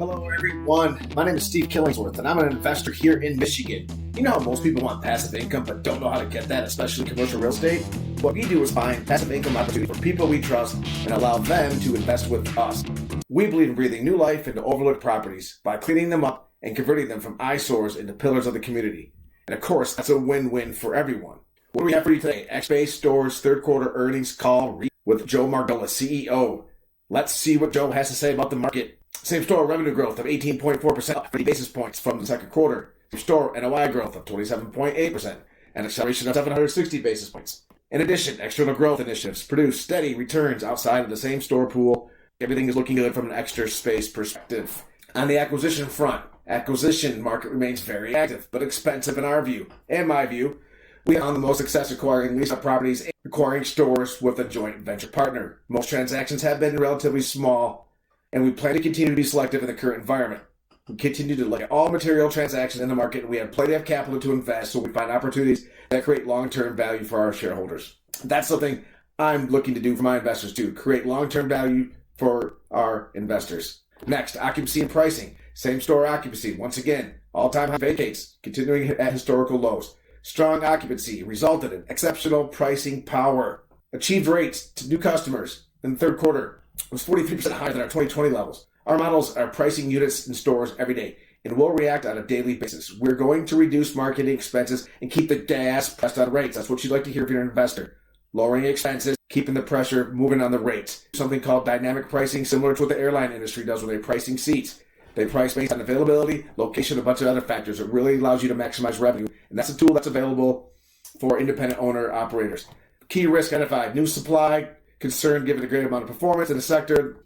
Hello, everyone. My name is Steve Killingsworth, and I'm an investor here in Michigan. You know how most people want passive income but don't know how to get that, especially commercial real estate? What we do is find passive income opportunities for people we trust and allow them to invest with us. We believe in breathing new life into overlooked properties by cleaning them up and converting them from eyesores into pillars of the community. And of course, that's a win-win for everyone. What do we have for you today? X-Base Stores third quarter earnings call with Joe Margolis, CEO. Let's see what Joe has to say about the market. Same-store revenue growth of 18.4%, up 30 basis points from the second quarter. Same-store NOI growth of 27.8%, and acceleration of 760 basis points. In addition, external growth initiatives produce steady returns outside of the same-store pool. Everything is looking good from an extra space perspective. On the acquisition front, acquisition market remains very active, but expensive in our view. In my view, we found the most success acquiring lease-up properties and acquiring stores with a joint venture partner. Most transactions have been relatively small, and we plan to continue to be selective in the current environment. We continue to look at all material transactions in the market, and we have plenty of capital to invest, so we find opportunities that create long-term value for our shareholders. That's something I'm looking to do for my investors too, create long-term value for our investors. Next, occupancy and pricing. Same-store occupancy, once again, all-time high vacates, continuing at historical lows. Strong occupancy resulted in exceptional pricing power. Achieved rates to new customers in the third quarter was 43% higher than our 2020 levels. Our models are pricing units in stores every day and will react on a daily basis. We're going to reduce marketing expenses and keep the gas pressed on rates. That's what you'd like to hear if you're an investor. Lowering expenses, keeping the pressure, moving on the rates. Something called dynamic pricing, similar to what the airline industry does when they're pricing seats. They price based on availability, location, a bunch of other factors. It really allows you to maximize revenue, and that's a tool that's available for independent owner-operators. Key risk identified: new supply, concern given the great amount of performance in the sector,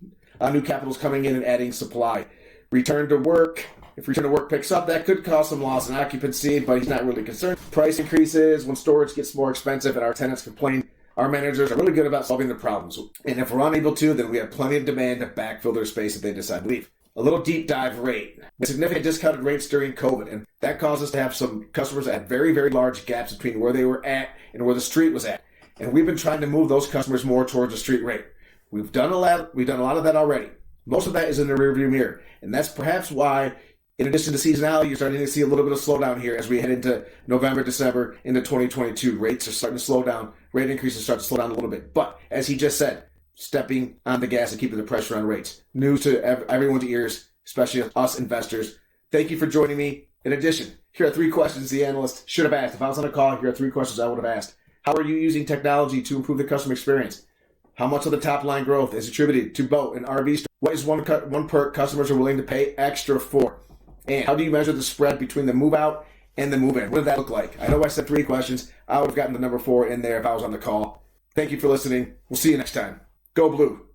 new capital's coming in and adding supply. Return to work. If return to work picks up, that could cause some loss in occupancy, but he's not really concerned. Price increases when storage gets more expensive and our tenants complain. Our managers are really good about solving the problems. And if we're unable to, then we have plenty of demand to backfill their space if they decide to leave. A little deep dive rate. Significant discounted rates during COVID, and that caused us to have some customers that had very, very large gaps between where they were at and where the street was at. And we've been trying to move those customers more towards the street rate. We've done a lot of that already. Most of that is in the rearview mirror. And that's perhaps why, in addition to seasonality, you're starting to see a little bit of slowdown here as we head into November, December, into 2022. Rates are starting to slow down. Rate increases start to slow down a little bit. But, as he just said, stepping on the gas and keeping the pressure on rates. News to everyone's ears, especially us investors. Thank you for joining me. In addition, here are 3 questions the analyst should have asked. If I was on a call, here are 3 questions I would have asked. How are you using technology to improve the customer experience? How much of the top line growth is attributed to boat and RV stores? What is one perk customers are willing to pay extra for? And how do you measure the spread between the move out and the move in? What did that look like? I know I said 3 questions. I would have gotten the number 4 in there if I was on the call. Thank you for listening. We'll see you next time. Go Blue.